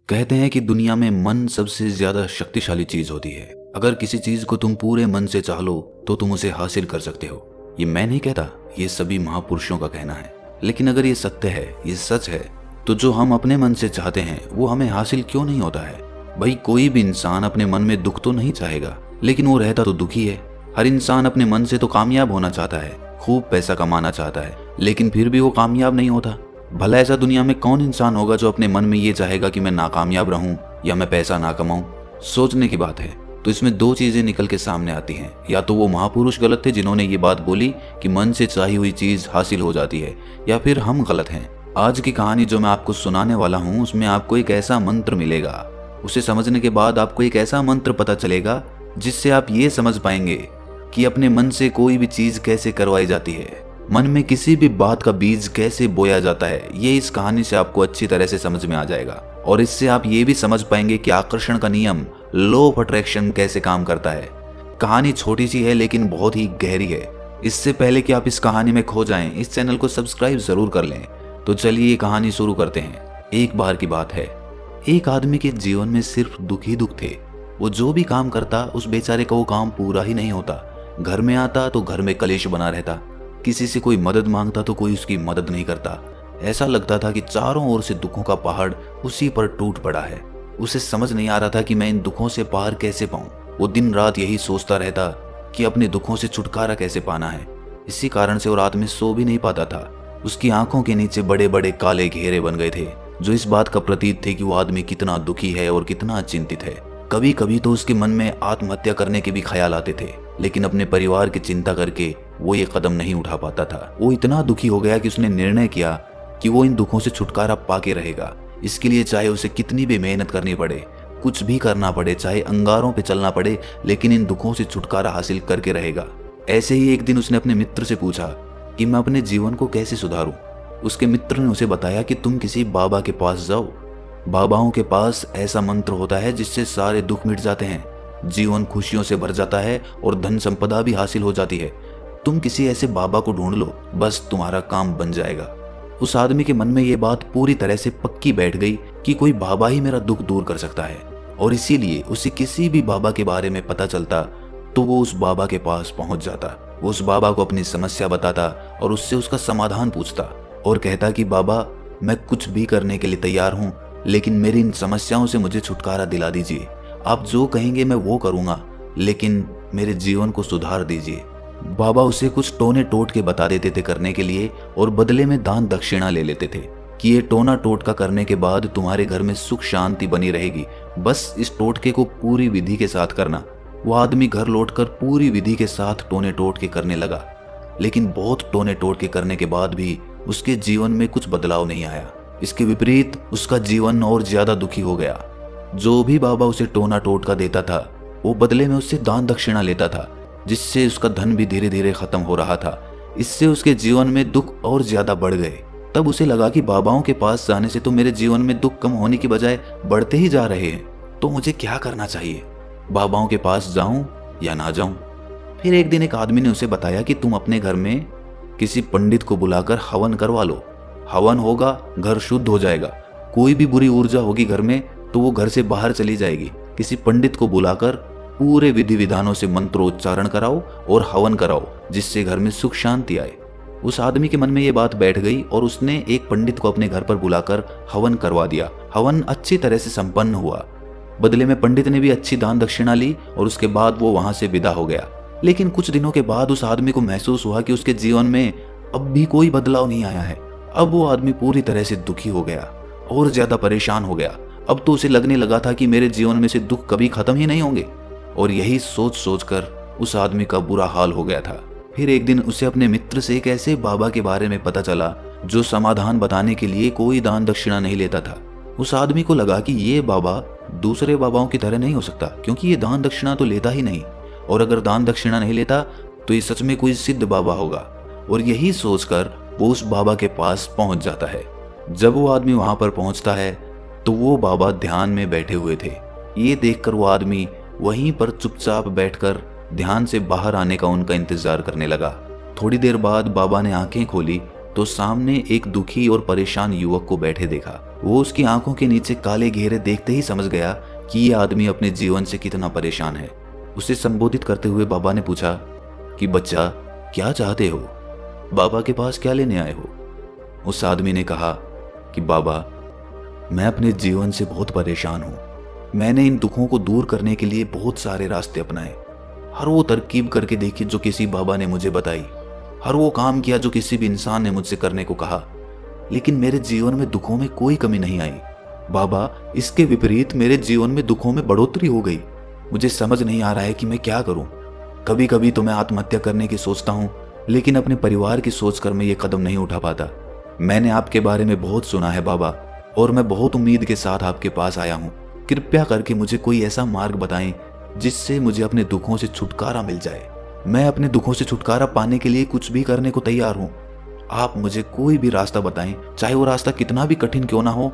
कहते हैं कि दुनिया में मन सबसे ज्यादा शक्तिशाली चीज होती है। अगर किसी चीज को तुम पूरे मन से चाह लो तो तुम उसे हासिल कर सकते हो। ये मैं नहीं कहता, ये सभी महापुरुषों का कहना है। लेकिन अगर ये सत्य है, ये सच है, तो जो हम अपने मन से चाहते हैं वो हमें हासिल क्यों नहीं होता है? भाई, कोई भी इंसान अपने मन में दुख तो नहीं चाहेगा, लेकिन वो रहता तो दुखी है। हर इंसान अपने मन से तो कामयाब होना चाहता है, खूब पैसा कमाना चाहता है, लेकिन फिर भी वो कामयाब नहीं होता। भला ऐसा दुनिया में कौन इंसान होगा जो अपने मन में ये चाहेगा कि मैं नाकामयाब रहूं या मैं पैसा ना कमाऊं? सोचने की बात है। तो इसमें दो चीजें निकल के सामने आती हैं। या तो वो महापुरुष गलत थे जिन्होंने ये बात बोली कि मन से चाही हुई चीज हासिल हो जाती है, या फिर हम गलत हैं। आज की कहानी जो मैं आपको सुनाने वाला हूँ उसमें आपको एक ऐसा मंत्र मिलेगा। उसे समझने के बाद आपको एक ऐसा मंत्र पता चलेगा जिससे आप ये समझ पाएंगे कि अपने मन से कोई भी चीज कैसे करवाई जाती है, मन में किसी भी बात का बीज कैसे बोया जाता है। ये इस कहानी से आपको अच्छी तरह से समझ में आ जाएगा, और इससे आप ये भी समझ पाएंगे कि आकर्षण का नियम, लॉ ऑफ अट्रैक्शन, कैसे काम करता है। कहानी छोटी सी है लेकिन बहुत ही गहरी है। इससे पहले कि आप इस कहानी में खो जाएं, इस चैनल को सब्सक्राइब जरूर कर लें। तो चलिए ये कहानी शुरू करते हैं। एक बार की बात है, एक आदमी के जीवन में सिर्फ दुख ही दुख थे। वो जो भी काम करता उस बेचारे का वो काम पूरा ही नहीं होता। घर में आता तो घर में कलेश बना रहता, किसी से कोई मदद मांगता तो कोई उसकी मदद नहीं करता। ऐसा लगता था कि चारों ओर से दुखों का पहाड़ उसी पर टूट पड़ा है। उसे समझ नहीं आ रहा था कि मैं इन दुखों से पार कैसे पाऊं। वो दिन रात यही सोचता रहता कि अपने दुखों से छुटकारा कैसे पाना है। इसी कारण से वो रात में सो भी नहीं पाता था। उसकी आंखों के नीचे बड़े बड़े काले घेरे बन गए थे, जो इस बात का प्रतीक थे कि वो आदमी कितना दुखी है और कितना चिंतित है। कभी कभी तो उसके मन में आत्महत्या करने के भी ख्याल आते थे, लेकिन अपने परिवार की चिंता करके वो ये कदम नहीं उठा पाता था। वो इतना दुखी हो गया कि उसने निर्णय किया कि वो इन दुखों से छुटकारा पाके रहेगा। इसके लिए चाहे उसे कितनी भी मेहनत करनी पड़े, कुछ भी करना पड़े, चाहे अंगारों पे चलना पड़े, लेकिन इन दुखों से छुटकारा हासिल करके रहेगा। ऐसे ही एक दिन उसने अपने मित्र से पूछा कि मैं अपने जीवन को कैसे सुधारूं। उसके मित्र ने उसे बताया कि तुम किसी बाबा के पास जाओ। बाबाओं के पास ऐसा मंत्र होता है जिससे सारे दुख मिट जाते हैं, जीवन खुशियों से भर जाता है और धन संपदा भी हासिल हो जाती है। तुम किसी ऐसे बाबा को ढूंढ लो, बस तुम्हारा काम बन जाएगा। उस आदमी के मन में ये बात पूरी तरह से पक्की बैठ गई कि कोई बाबा ही मेरा दुख दूर कर सकता है, और इसीलिए उसे किसी भी बाबा के बारे में पता चलता तो वो उस बाबा के पास पहुंच जाता। वो उस बाबा को अपनी समस्या बताता और उससे उसका समाधान पूछता और कहता कि बाबा, मैं कुछ भी करने के लिए तैयार हूँ, लेकिन मेरी इन समस्याओं से मुझे छुटकारा दिला दीजिए। आप जो कहेंगे मैं वो करूँगा, लेकिन मेरे जीवन को सुधार दीजिए। बाबा उसे कुछ टोने टोट के बता देते थे करने के लिए, और बदले में दान दक्षिणा ले लेते थे कि ये टोना टोटका करने के बाद तुम्हारे घर में सुख शांति बनी रहेगी, बस इस टोटके को पूरी विधि के साथ करना। वो आदमी घर लौटकर पूरी विधि के साथ टोने टोट के करने लगा, लेकिन बहुत टोने टोट के करने के बाद भी उसके जीवन में कुछ बदलाव नहीं आया। इसके विपरीत उसका जीवन और ज्यादा दुखी हो गया। जो भी बाबा उसे टोना टोटका देता था वो बदले में उससे दान दक्षिणा लेता था, जिससे उसका धन भी धीरे धीरे खत्म हो रहा था। इससे उसके जीवन में दुख और ज्यादा बढ़ गए। तब उसे लगा कि बाबाओं के पास जाने से तो मेरे जीवन में दुख कम होने की बजाय बढ़ते ही जा रहे हैं, तो मुझे क्या करना चाहिए? बाबाओं के पास जाऊं या ना जाऊं? फिर एक दिन एक आदमी ने उसे बताया कि तुम अपने घर में किसी पंडित को बुलाकर हवन करवा लो। हवन होगा, घर शुद्ध हो जाएगा। कोई भी बुरी ऊर्जा होगी घर में तो वो घर से बाहर चली जाएगी। किसी पंडित को बुलाकर पूरे विधि विधानों से मंत्रोच्चारण कराओ और हवन कराओ, जिससे घर में सुख शांति आए। उस आदमी के मन में ये बात बैठ गई और उसने एक पंडित को अपने घर पर बुलाकर हवन करवा दिया। हवन अच्छी तरह से संपन्न हुआ। बदले में पंडित ने भी अच्छी दान दक्षिणा ली और उसके बाद वो वहां से विदा हो गया। लेकिन कुछ दिनों के बाद उस आदमी को महसूस हुआ कि उसके जीवन में अब भी कोई बदलाव नहीं आया है। अब वो आदमी पूरी तरह से दुखी हो गया और ज्यादा परेशान हो गया। अब तो उसे लगने लगा था कि मेरे जीवन में से दुख कभी खत्म ही नहीं होंगे, और यही सोच सोच कर उस आदमी का बुरा हाल हो गया था। फिर एक दिन उसे अपने मित्र से एक ऐसे बाबा के बारे में पता चला जो समाधान बताने के लिए कोई दान दक्षिणा नहीं लेता था। उस आदमी को लगा कि ये बाबा दूसरे बाबाओं की तरह नहीं हो सकता, क्योंकि ये दान दक्षिणा तो लेता ही नहीं, और अगर दान दक्षिणा नहीं लेता तो ये सच में कोई सिद्ध बाबा होगा। और यही सोचकर वो उस बाबा के पास पहुंच जाता है। जब वो आदमी वहां पर पहुंचता है तो वो बाबा ध्यान में बैठे हुए थे। ये देखकर वो आदमी वहीं पर चुपचाप बैठकर ध्यान से बाहर आने का उनका इंतजार करने लगा। थोड़ी देर बाद बाबा ने आंखें खोली तो सामने एक दुखी और परेशान युवक को बैठे देखा। वो उसकी आंखों के नीचे काले घेरे देखते ही समझ गया कि ये आदमी अपने जीवन से कितना परेशान है। उसे संबोधित करते हुए बाबा ने पूछा कि बच्चा, क्या चाहते हो? बाबा के पास क्या लेने आए हो? उस आदमी ने कहा कि बाबा, मैं अपने जीवन से बहुत परेशान हूं। मैंने इन दुखों को दूर करने के लिए बहुत सारे रास्ते अपनाए, हर वो तरकीब करके देखी जो किसी बाबा ने मुझे बताई, हर वो काम किया जो किसी भी इंसान ने मुझसे करने को कहा, लेकिन मेरे जीवन में दुखों में कोई कमी नहीं आई। बाबा, इसके विपरीत मेरे जीवन में दुखों में बढ़ोतरी हो गई। मुझे समझ नहीं आ रहा है कि मैं क्या करूं। कभी कभी तो मैं आत्महत्या करने की सोचता हूं, लेकिन अपने परिवार की सोचकर मैं ये कदम नहीं उठा पाता। मैंने आपके बारे में बहुत सुना है बाबा, और मैं बहुत उम्मीद के साथ आपके पास आया हूं। कृपया करके मुझे कोई ऐसा मार्ग बताएं जिससे मुझे अपने दुखों से छुटकारा मिल जाए। मैं अपने दुखों से छुटकारा पाने के लिए कुछ भी करने को तैयार हूं। आप मुझे कोई भी रास्ता बताएं, चाहे वो रास्ता कितना भी कठिन क्यों ना हो,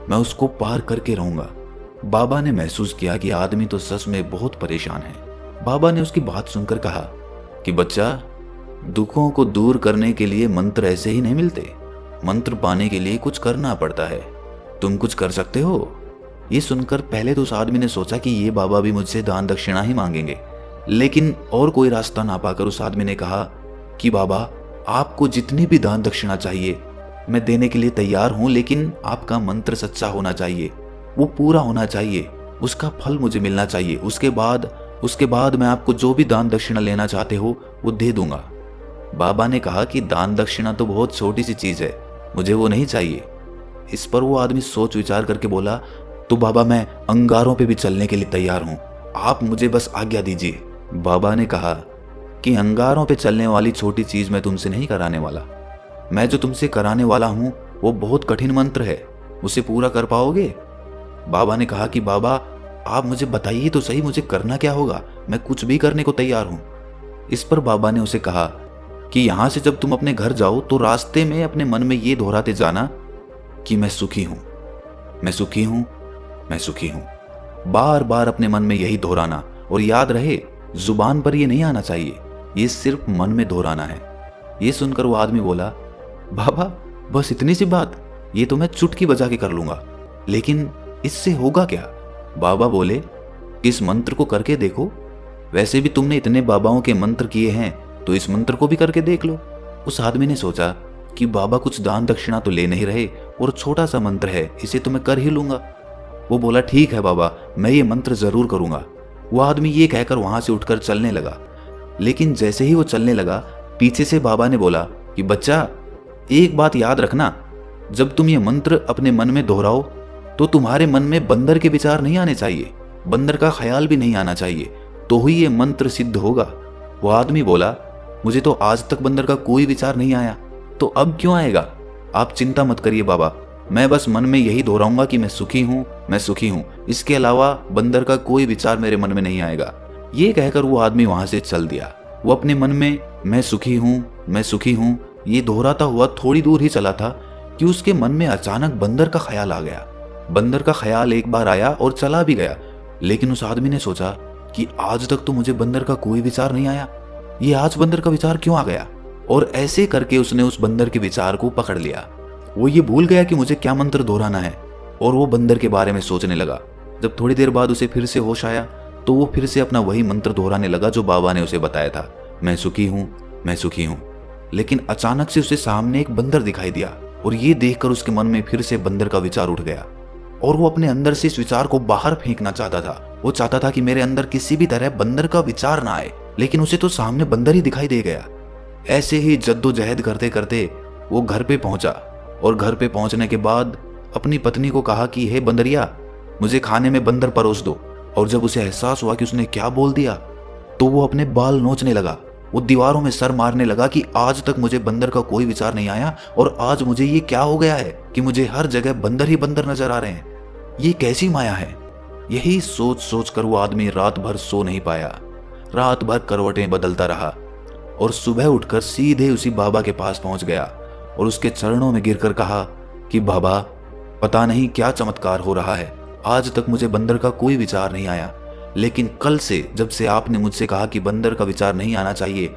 मैं उसको पार करके रहूंगा। बाबा ने महसूस किया कि आदमी तो सच में बहुत परेशान है। बाबा ने उसकी बात सुनकर कहा कि बच्चा, दुखों को दूर करने के लिए मंत्र ऐसे ही नहीं मिलते। मंत्र पाने के लिए कुछ करना पड़ता है। तुम कुछ कर सकते हो? ये सुनकर पहले तो उस आदमी ने सोचा कि ये बाबा भी मुझसे दान दक्षिणा ही मांगेंगे, लेकिन और कोई रास्ता ना पाकर उस आदमी ने कहा कि बाबा, आपको जितनी भी दान दक्षिणा चाहिए मैं देने के लिए तैयार हूं, लेकिन आपका मंत्र सच्चा होना चाहिए, वो पूरा होना चाहिए, उसका फल मुझे मिलना चाहिए। उसके बाद मैं आपको जो भी दान दक्षिणा लेना चाहते हो वो दे दूंगा। बाबा ने कहा कि दान दक्षिणा तो बहुत छोटी सी चीज है, मुझे वो नहीं चाहिए। इस पर वो आदमी सोच विचार करके बोला, तो बाबा, मैं अंगारों पे भी चलने के लिए तैयार हूं, आप मुझे बस आज्ञा दीजिए। बाबा ने कहा कि अंगारों पे चलने वाली छोटी चीज मैं तुमसे नहीं कराने वाला। मैं जो तुमसे कराने वाला हूं वो बहुत कठिन मंत्र है, उसे पूरा कर पाओगे? बाबा ने कहा कि बाबा, आप मुझे बताइए तो सही, मुझे करना क्या होगा, मैं कुछ भी करने को तैयार हूं। इस पर बाबा ने उसे कहा कि यहां से जब तुम अपने घर जाओ तो रास्ते में अपने मन में ये दोहराते जाना कि मैं सुखी हूं, मैं सुखी हूं, मैं सुखी हूं। बार बार अपने मन में यही दोहराना, और याद रहे, जुबान पर ये नहीं आना चाहिए, ये सिर्फ मन में दोहराना है। ये सुनकर वो आदमी बोला, बाबा, बस इतनी सी बात? ये तो मैं चुटकी बजा के कर लूंगा, लेकिन इससे होगा क्या? बाबा बोले, इस मंत्र को करके देखो। वैसे भी तुमने इतने बाबाओं के मंत्र किए हैं, तो इस मंत्र को भी करके देख लो। उस आदमी ने सोचा कि बाबा कुछ दान दक्षिणा तो ले नहीं रहे, और छोटा सा मंत्र है, इसे तो मैं कर ही लूंगा। वो बोला, ठीक है बाबा, मैं ये मंत्र जरूर करूंगा। वो आदमी ये कहकर वहां से उठकर चलने लगा, लेकिन जैसे ही वो चलने लगा, पीछे से बाबा ने बोला कि बच्चा, एक बात याद रखना, जब तुम ये मंत्र अपने मन में दोहराओ तो तुम्हारे मन में बंदर के विचार नहीं आने चाहिए, बंदर का ख्याल भी नहीं आना चाहिए, तो ही ये मंत्र सिद्ध होगा। वो आदमी बोला, मुझे तो आज तक बंदर का कोई विचार नहीं आया, तो अब क्यों आएगा? आप चिंता मत करिए बाबा, मैं बस मन में यही दोहराऊंगा कि मैं सुखी हूं, मैं सुखी हूं। इसके अलावा बंदर का कोई विचार मेरे मन में नहीं आएगा। ये कहकर वो आदमी वहां से चल दिया। वो अपने मन में मैं सुखी हूं, मैं सुखी हूं ये दोहराता हुआ थोड़ी दूर ही चला था कि उसके मन में अचानक बंदर का ख्याल आ गया। बंदर का ख्याल एक बार आया और चला भी गया, लेकिन उस आदमी ने सोचा कि आज तक तो मुझे बंदर का कोई विचार नहीं आया, ये आज बंदर का विचार क्यों आ गया? और ऐसे करके उसने उस बंदर के विचार को पकड़ लिया। वो ये भूल गया कि मुझे क्या मंत्र दोहराना है, और वो बंदर के बारे में सोचने लगा। जब थोड़ी देर बाद उसे फिर से होश आया तो वो फिर से अपना वही मंत्र दोहराने लगा जो बाबा ने उसे बताया था, मैं सुखी हूं, मैं सुखी हूं। लेकिन अचानक से उसे सामने एक बंदर दिखाई दिया, और ये देखकर उसके मन में फिर से बंदर का विचार उठ गया, और वो अपने अंदर से इस विचार को बाहर फेंकना चाहता था। वो चाहता था कि मेरे अंदर किसी भी तरह बंदर का विचार ना आए, लेकिन उसे तो सामने बंदर ही दिखाई दे गया। ऐसे ही जद्दोजहद करते करते वो घर पे पहुंचा, और घर पे पहुंचने के बाद अपनी पत्नी को कहा कि हे बंदरिया, मुझे खाने में बंदर परोस दो। और जब उसे एहसास हुआ कि उसने क्या बोल दिया, तो वो अपने बाल नोचने लगा। वो दीवारों में सर मारने लगा कि आज तक मुझे बंदर का कोई विचार नहीं आया, और आज मुझे ये क्या हो गया है कि मुझे हर जगह बंदर ही बंदर नजर आ रहे हैं, ये कैसी माया है? यही सोच सोच कर वो आदमी रात भर सो नहीं पाया। रात भर करवटें बदलता रहा, और सुबह उठकर सीधे उसी बाबा के पास पहुंच गया और उसके चरणों में गिरकर कहा कि बाबा, पता नहीं क्या चमत्कार हो रहा है, आज तक मुझे बंदर का कोई विचार नहीं आया, लेकिन कल से जब से आपने मुझसे कहा कि बंदर का विचार नहीं आना चाहिए,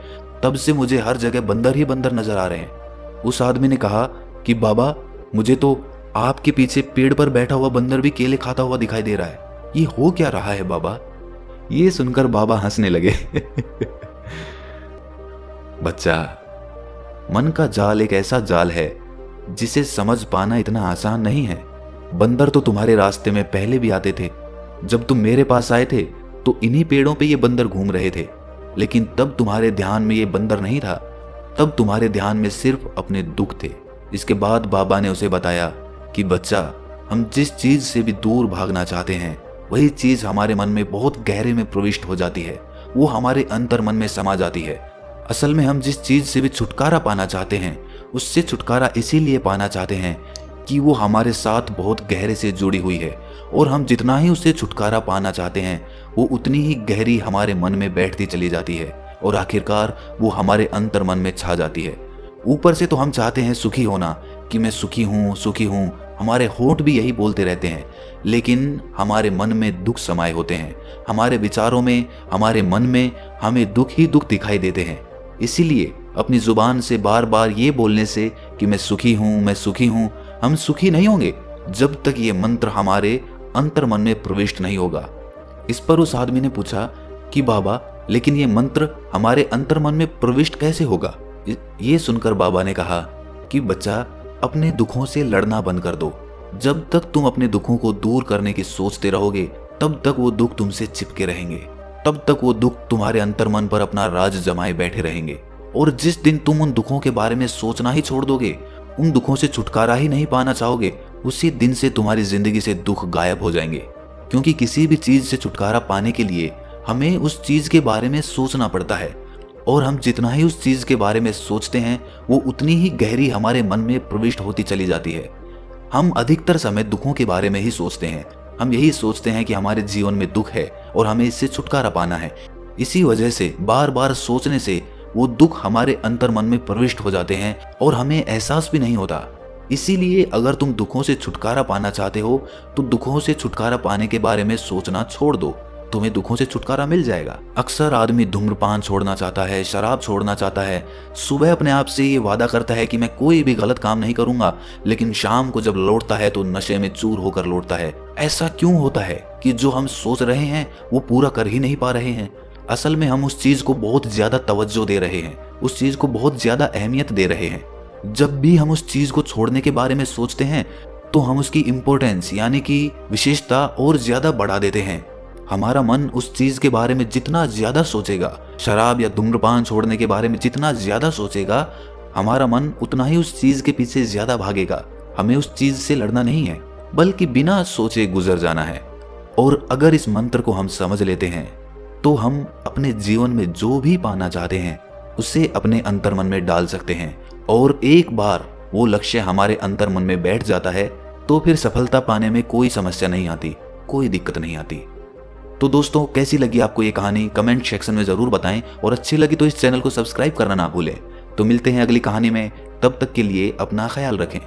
तब से मुझे हर जगह बंदर ही बंदर नजर आ रहे हैं। उस आदमी ने कहा कि बाबा, मुझे तो आपके पीछे पेड़ पर बैठा हुआ बंदर भी केले खाता हुआ दिखाई दे रहा है, ये हो क्या रहा है बाबा? ये सुनकर बाबा हंसने लगे। बच्चा, मन का जाल एक ऐसा जाल है जिसे समझ पाना इतना आसान नहीं है। बंदर तो तुम्हारे रास्ते में पहले भी आते थे। जब तुम मेरे पास आए थे तो इन्हीं पेड़ों पे ये बंदर घूम रहे थे, लेकिन तब तुम्हारे ध्यान में ये बंदर नहीं था। तब तुम्हारे ध्यान में सिर्फ अपने दुख थे। इसके बाद बाबा ने उसे बताया कि बच्चा, हम जिस चीज से भी दूर भागना चाहते हैं वही चीज हमारे मन में बहुत गहरे में प्रविष्ट हो जाती है, वो हमारे अंतर मन में समा जाती है। असल में हम जिस चीज से भी छुटकारा पाना चाहते हैं उससे छुटकारा इसीलिए पाना चाहते हैं कि वो हमारे साथ बहुत गहरे से जुड़ी हुई है, और हम जितना ही उससे छुटकारा पाना चाहते हैं वो उतनी ही गहरी हमारे मन में बैठती चली जाती है, और आखिरकार वो हमारे अंतर मन में छा जाती है। ऊपर से तो हम चाहते हैं सुखी होना, कि मैं सुखी हूँ सुखी हूँ, हमारे होंठ भी यही बोलते रहते हैं, लेकिन हमारे मन में दुख समाये होते हैं। हमारे विचारों में, हमारे मन में हमें दुख ही दुख दिखाई देते हैं। इसीलिए अपनी जुबान से बार बार ये बोलने से कि मैं सुखी हूँ मैं सुखी हूँ, हम सुखी नहीं होंगे जब तक ये मंत्र हमारे अंतर मन में प्रविष्ट नहीं होगा। इस पर उस आदमी ने पूछा कि बाबा, लेकिन ये मंत्र हमारे अंतर मन में प्रविष्ट कैसे होगा? ये सुनकर बाबा ने कहा कि बच्चा, अपने दुखों से लड़ना बंद कर दो। जब तक तुम अपने दुखों को दूर करने की सोचते रहोगे तब तक वो दुख तुमसे चिपके रहेंगे, तब तक वो दुख तुम्हारे अंतर मन पर अपना राज जमाए बैठे रहेंगे। और जिस दिन तुम उन दुखों के बारे में सोचना ही छोड़ दोगे, उन दुखों से छुटकारा ही नहीं पाना चाहोगे, उसी दिन से तुम्हारी जिंदगी से दुख गायब हो जाएंगे। क्योंकि किसी भी चीज से छुटकारा पाने के लिए हमें उस चीज के बारे में सोचना पड़ता है, और हम जितना ही उस चीज के बारे में सोचते हैं वो उतनी ही गहरी हमारे मन में प्रविष्ट होती चली जाती है। हम अधिकतर समय दुखों के बारे में ही सोचते हैं। हम यही सोचते हैं कि हमारे जीवन में दुख है और हमें इससे छुटकारा पाना है। इसी वजह से बार बार सोचने से वो दुख हमारे अंतर मन में प्रविष्ट हो जाते हैं और हमें एहसास भी नहीं होता। इसीलिए अगर तुम दुखों से छुटकारा पाना चाहते हो तो दुखों से छुटकारा पाने के बारे में सोचना छोड़ दो, तुम्हें दुखों से छुटकारा मिल जाएगा। अक्सर आदमी धूम्रपान छोड़ना चाहता है, शराब छोड़ना चाहता है, सुबह अपने आप से ये वादा करता है कि मैं कोई भी गलत काम नहीं करूंगा, लेकिन शाम को जब लौटता है तो नशे में चूर होकर लौटता है। ऐसा क्यों होता है कि जो हम सोच रहे हैं वो पूरा कर ही नहीं पा रहे हैं? असल में हम उस चीज को बहुत ज्यादा तवज्जो दे रहे हैं, उस चीज को बहुत ज्यादा अहमियत दे रहे हैं। जब भी हम उस चीज को छोड़ने के बारे में सोचते हैं तो हम उसकी इम्पोर्टेंस यानी कि विशेषता और ज्यादा बढ़ा देते हैं। हमारा मन उस चीज के बारे में जितना ज्यादा सोचेगा, शराब या धूम्रपान छोड़ने के बारे में जितना ज्यादा सोचेगा, हमारा मन उतना ही उस चीज के पीछे ज्यादा भागेगा। हमें उस चीज से लड़ना नहीं है, बल्कि बिना सोचे गुजर जाना है। और अगर इस मंत्र को हम समझ लेते हैं तो हम अपने जीवन में जो भी पाना चाहते हैं उसे अपने अंतर मन में डाल सकते हैं। और एक बार वो लक्ष्य हमारे अंतर मन में बैठ जाता है तो फिर सफलता पाने में कोई समस्या नहीं आती, कोई दिक्कत नहीं आती। तो दोस्तों, कैसी लगी आपको ये कहानी कमेंट सेक्शन में जरूर बताएं, और अच्छी लगी तो इस चैनल को सब्सक्राइब करना ना भूलें। तो मिलते हैं अगली कहानी में, तब तक के लिए अपना ख्याल रखें।